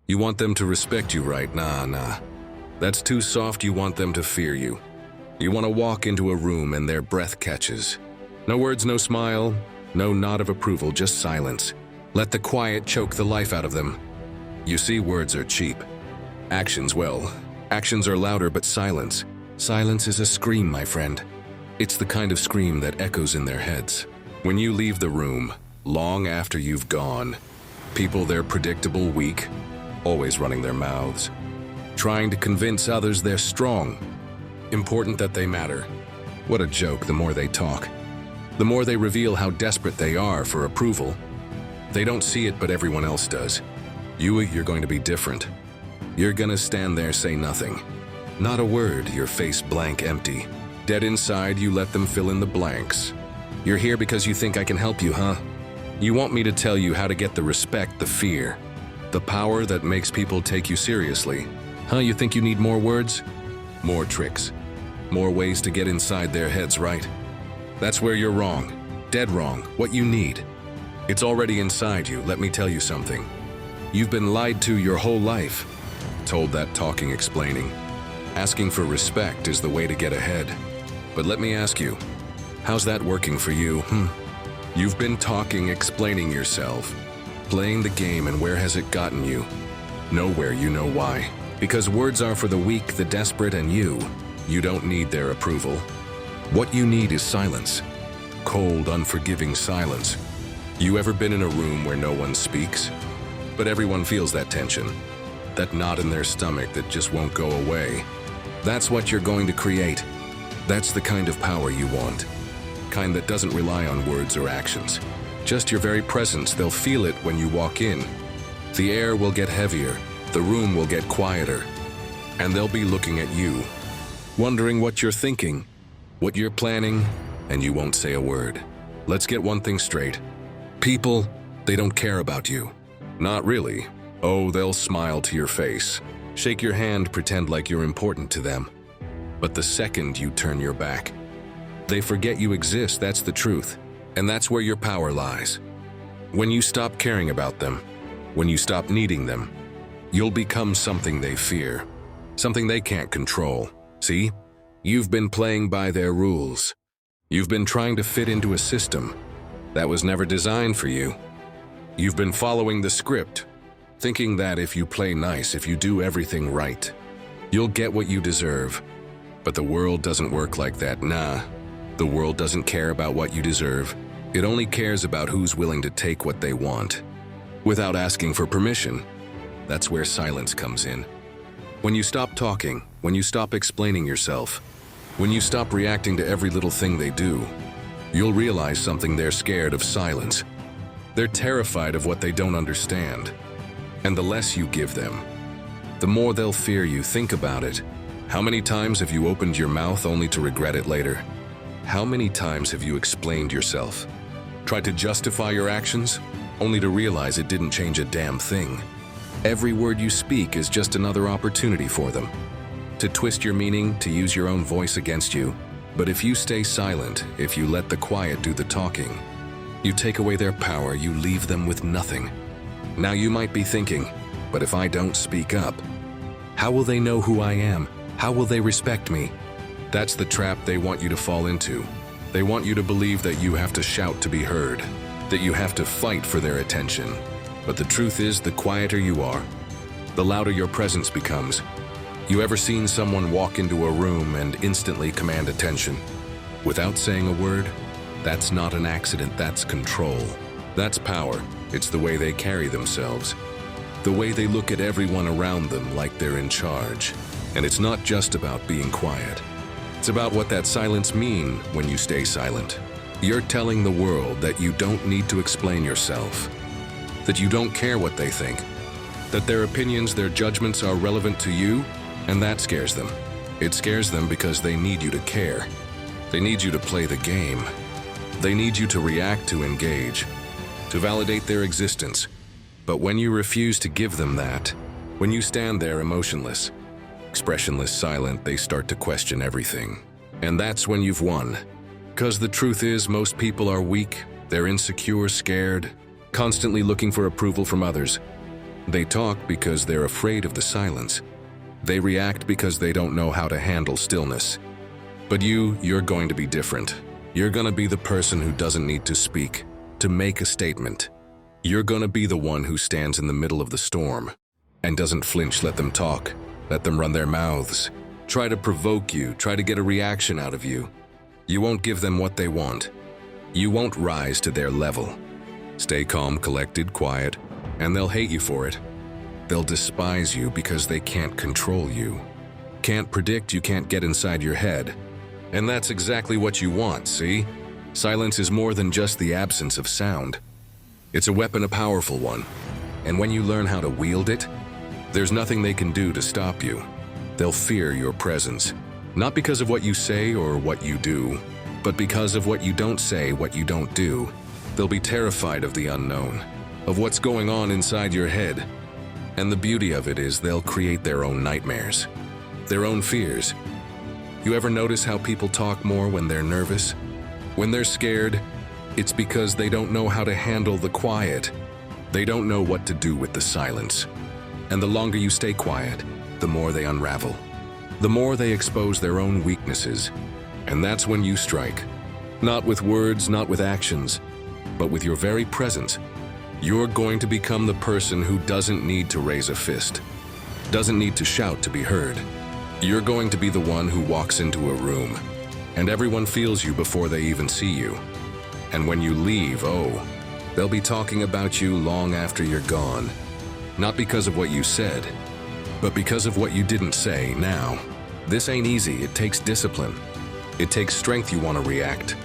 You want them to respect you, right? Nah. That's too soft. You want them to fear you. You want to walk into a room and their breath catches. No words, no smile, no nod of approval, just silence. Let the quiet choke the life out of them. You see, words are cheap. Actions, well, actions are louder, but silence is a scream, my friend. It's the kind of scream that echoes in their heads. When you leave the room, long after you've gone, people, they're predictable, weak, always running their mouths, trying to convince others they're strong, important, that they matter. What a joke. The more they talk, the more they reveal how desperate they are for approval. They don't see it, but everyone else does. You're going to be different. You're gonna stand there, say nothing. Not a word, your face blank, empty. Dead inside, you let them fill in the blanks. You're here because you think I can help you, huh? You want me to tell you how to get the respect, the fear, the power that makes people take you seriously. Huh, you think you need more words? More tricks. More ways to get inside their heads, right? That's where you're wrong. Dead wrong. What you need, it's already inside you. Let me tell you something. You've been lied to your whole life. Told that talking, explaining, asking for respect is the way to get ahead. But let me ask you, how's that working for you? You've been talking, explaining yourself, playing the game, and where has it gotten you? Nowhere. You know why? Because words are for the weak, the desperate, and you don't need their approval. What you need is silence. Cold, unforgiving silence. You ever been in a room where no one speaks, but everyone feels that tension? That knot in their stomach that just won't go away? That's what you're going to create. That's the kind of power you want. Kind that doesn't rely on words or actions. Just your very presence. They'll feel it when you walk in. The air will get heavier. The room will get quieter. And they'll be looking at you, wondering what you're thinking, what you're planning, and you won't say a word. Let's get one thing straight. People, they don't care about you. Not really. Oh, they'll smile to your face, shake your hand, pretend like you're important to them. But the second you turn your back, they forget you exist. That's the truth. And that's where your power lies. When you stop caring about them, when you stop needing them, you'll become something they fear, something they can't control. See? You've been playing by their rules. You've been trying to fit into a system that was never designed for you. You've been following the script, thinking that if you play nice, if you do everything right, you'll get what you deserve. But the world doesn't work like that. Nah, the world doesn't care about what you deserve. It only cares about who's willing to take what they want, without asking for permission. That's where silence comes in. When you stop talking, when you stop explaining yourself, when you stop reacting to every little thing they do, you'll realize something. They're scared of silence. They're terrified of what they don't understand. And the less you give them, the more they'll fear you. Think about it. How many times have you opened your mouth only to regret it later? How many times have you explained yourself, tried to justify your actions, only to realize it didn't change a damn thing? Every word you speak is just another opportunity for them to twist your meaning, to use your own voice against you. But if you stay silent, if you let the quiet do the talking, you take away their power, you leave them with nothing. Now you might be thinking, but if I don't speak up, how will they know who I am? How will they respect me? That's the trap they want you to fall into. They want you to believe that you have to shout to be heard, that you have to fight for their attention. But the truth is, the quieter you are, the louder your presence becomes. You ever seen someone walk into a room and instantly command attention without saying a word? That's not an accident, that's control. That's power. It's the way they carry themselves, the way they look at everyone around them like they're in charge. And it's not just about being quiet. It's about what that silence means when you stay silent. You're telling the world that you don't need to explain yourself, that you don't care what they think, that their opinions, their judgments are relevant to you, and that scares them. It scares them because they need you to care. They need you to play the game. They need you to react, to engage, to validate their existence. But when you refuse to give them that, when you stand there emotionless, expressionless, silent, they start to question everything. And that's when you've won. Because the truth is, most people are weak, they're insecure, scared, constantly looking for approval from others. They talk because they're afraid of the silence. They react because they don't know how to handle stillness. But you're going to be different. You're going to be the person who doesn't need to speak, to make a statement. You're going to be the one who stands in the middle of the storm and doesn't flinch. Let them talk. Let them run their mouths. Try to provoke you. Try to get a reaction out of you. You won't give them what they want. You won't rise to their level. Stay calm, collected, quiet, and they'll hate you for it. They'll despise you because they can't control you. Can't predict, you can't get inside your head. And that's exactly what you want, see? Silence is more than just the absence of sound. It's a weapon, a powerful one. And when you learn how to wield it, there's nothing they can do to stop you. They'll fear your presence. Not because of what you say or what you do, but because of what you don't say, what you don't do. They'll be terrified of the unknown, of what's going on inside your head. And the beauty of it is they'll create their own nightmares, their own fears. You ever notice how people talk more when they're nervous? When they're scared, it's because they don't know how to handle the quiet. They don't know what to do with the silence. And the longer you stay quiet, the more they unravel. The more they expose their own weaknesses. And that's when you strike. Not with words, not with actions, but with your very presence. You're going to become the person who doesn't need to raise a fist, doesn't need to shout to be heard. You're going to be the one who walks into a room, and everyone feels you before they even see you. And when you leave, they'll be talking about you long after you're gone. Not because of what you said, but because of what you didn't say now. This ain't easy. It takes discipline. It takes strength. You want to react,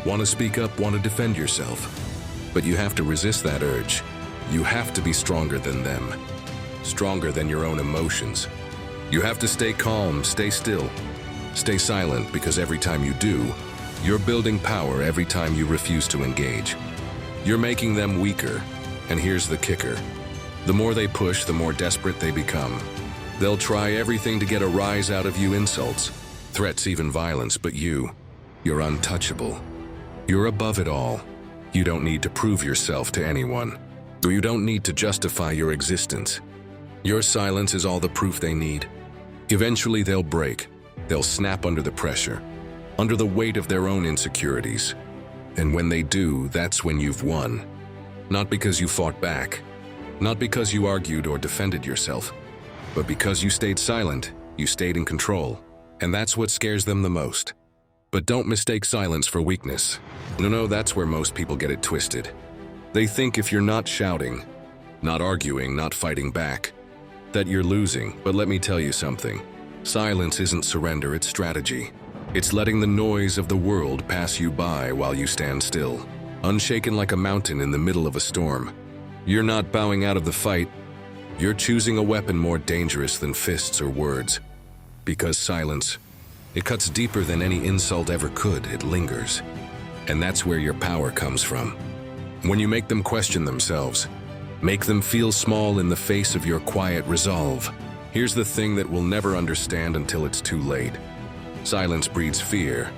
want to speak up, want to defend yourself. But you have to resist that urge. You have to be stronger than them, stronger than your own emotions. You have to stay calm, stay still, stay silent, because every time you do, you're building power. Every time you refuse to engage, you're making them weaker. And here's the kicker. The more they push, the more desperate they become. They'll try everything to get a rise out of you, insults, threats, even violence, but you're untouchable. You're above it all. You don't need to prove yourself to anyone. You don't need to justify your existence. Your silence is all the proof they need. Eventually they'll break. They'll snap under the pressure, under the weight of their own insecurities. And when they do, that's when you've won. Not because you fought back, not because you argued or defended yourself, but because you stayed silent, you stayed in control. And that's what scares them the most. But don't mistake silence for weakness. No, that's where most people get it twisted. They think if you're not shouting, not arguing, not fighting back, that you're losing. But let me tell you something. Silence isn't surrender, it's strategy. It's letting the noise of the world pass you by while you stand still, unshaken like a mountain in the middle of a storm. You're not bowing out of the fight. You're choosing a weapon more dangerous than fists or words. Because silence, it cuts deeper than any insult ever could. It lingers. And that's where your power comes from. When you make them question themselves, make them feel small in the face of your quiet resolve. Here's the thing that we'll never understand until it's too late. Silence breeds fear,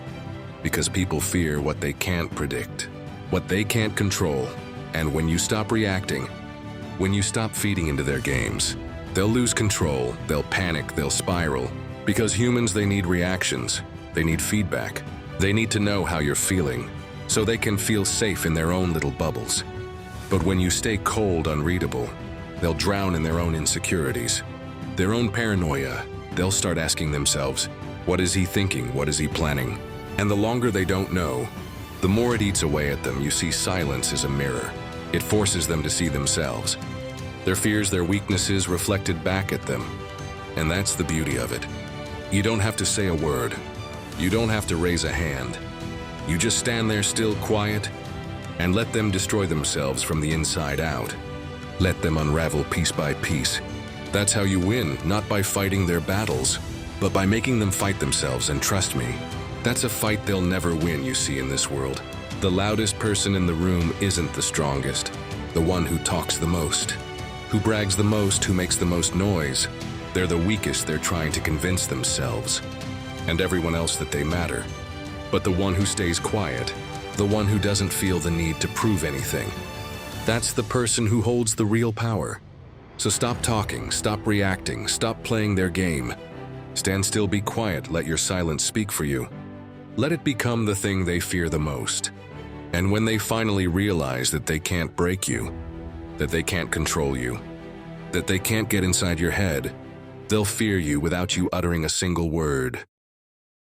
because people fear what they can't predict, what they can't control. And when you stop reacting, when you stop feeding into their games, they'll lose control, they'll panic, they'll spiral. Because humans, they need reactions, they need feedback. They need to know how you're feeling, so they can feel safe in their own little bubbles. But when you stay cold, unreadable, they'll drown in their own insecurities, their own paranoia. They'll start asking themselves, what is he thinking? What is he planning? And the longer they don't know, the more it eats away at them. You see, silence is a mirror. It forces them to see themselves, their fears, their weaknesses reflected back at them. And that's the beauty of it. You don't have to say a word. You don't have to raise a hand. You just stand there still, quiet, and let them destroy themselves from the inside out. Let them unravel piece by piece. That's how you win, not by fighting their battles, but by making them fight themselves. And trust me, that's a fight they'll never win. You see, in this world, the loudest person in the room isn't the strongest, the one who talks the most, who brags the most, who makes the most noise. They're the weakest. They're trying to convince themselves and everyone else that they matter. But the one who stays quiet, the one who doesn't feel the need to prove anything, that's the person who holds the real power. So stop talking, stop reacting, stop playing their game. Stand still, be quiet, let your silence speak for you. Let it become the thing they fear the most. And when they finally realize that they can't break you, that they can't control you, that they can't get inside your head, they'll fear you without you uttering a single word.